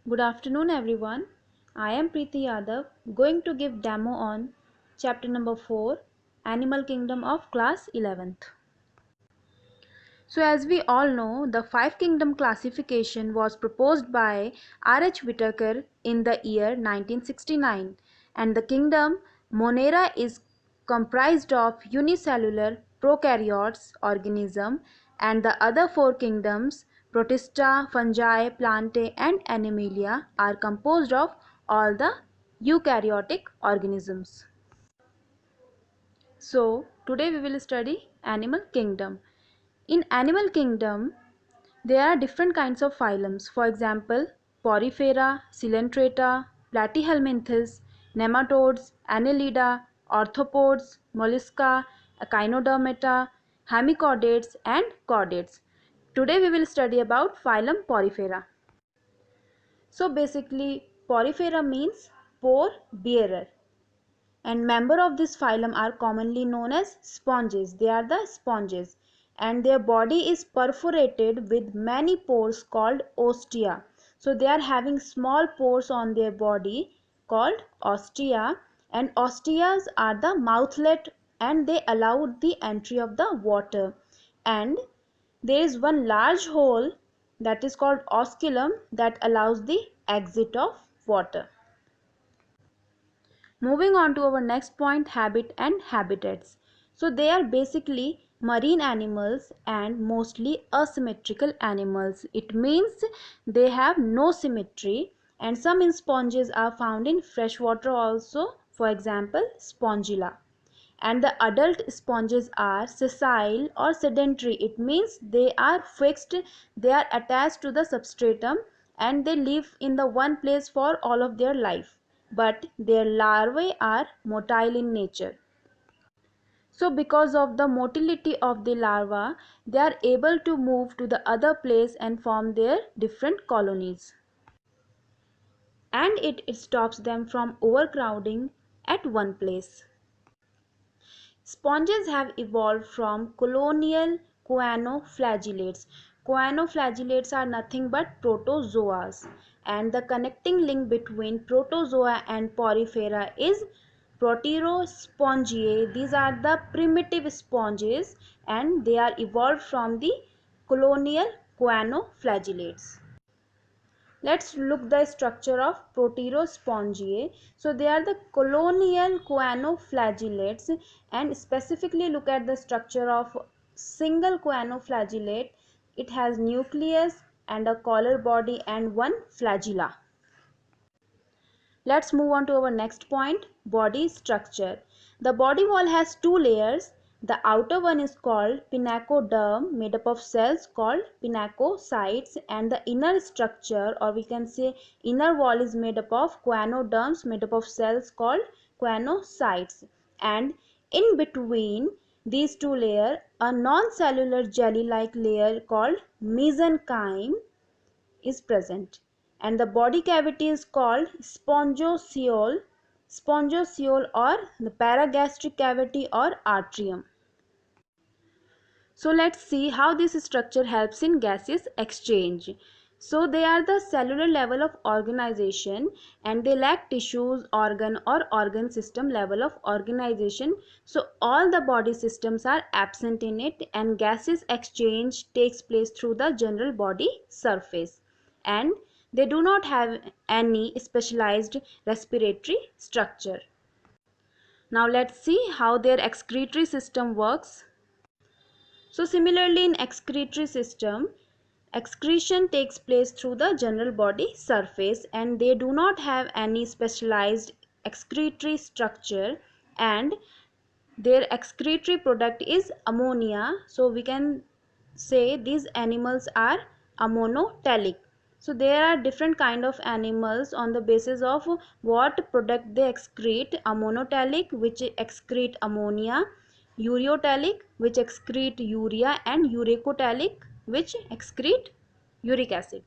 Good afternoon everyone. I am Preeti Yadav going to give demo on chapter number 4 Animal Kingdom of class 11th. So as we all know, the five kingdom classification was proposed by R.H. Whitaker in the year 1969, and the kingdom Monera is comprised of unicellular prokaryotes organism, and the other four kingdoms Protista, fungi, plantae and animalia are composed of all the eukaryotic organisms. So today we will study animal kingdom. In animal kingdom, there are different kinds of phylums. For example, Porifera, Coelenterata, Platyhelminthes, nematodes, Annelida, arthropods, mollusca, echinodermata, hemichordates and chordates. Today we will study about phylum Porifera. So basically, Porifera means pore bearer, and member of this phylum are commonly known as sponges. They are the sponges, and their body is perforated with many pores called ostia. So they are having small pores on their body called ostia, and ostias are the mouthlet and they allow the entry of the water, and there is one large hole that is called osculum that allows the exit of water. Moving on to our next point, habit and habitats. So they are basically marine animals and mostly asymmetrical animals. It means they have no symmetry, and some sponges are found in freshwater also, for example spongilla. And the adult sponges are sessile or sedentary. It means they are fixed, they are attached to the substratum and they live in the one place for all of their life, but their larvae are motile in nature. So because of the motility of the larva, they are able to move to the other place and form their different colonies, and it stops them from overcrowding at one place. Sponges have evolved from colonial choanoflagellates. Choanoflagellates are nothing but protozoas, and the connecting link between protozoa and porifera is Proterospongiae. These are the primitive sponges and they are evolved from the colonial choanoflagellates. Let's look the structure of Proterospongiae. So they are the colonial choanoflagellates, and specifically look at the structure of single choanoflagellate. It has nucleus and a collar body and one flagella. Let's move on to our next point, body structure. The body wall has two layers. The outer one is called pinacoderm, made up of cells called pinacocytes, and the inner structure, or we can say inner wall, is made up of choanoderms, made up of cells called choanocytes. And in between these two layers, a non-cellular jelly-like layer called mesenchyme is present, and the body cavity is called spongiosole or the paragastric cavity or atrium. So let's see how this structure helps in gaseous exchange. So they are the cellular level of organization and they lack tissues, organ or organ system level of organization. So all the body systems are absent in it, and gaseous exchange takes place through the general body surface, and they do not have any specialized respiratory structure. Now let's see how their excretory system works. So similarly in excretory system, excretion takes place through the general body surface and they do not have any specialized excretory structure, and their excretory product is ammonia. So we can say these animals are ammonotelic. So there are different kind of animals on the basis of what product they excrete: ammonotelic, which excrete ammonia; ureotelic, which excrete urea; and uricotelic, which excrete uric acid.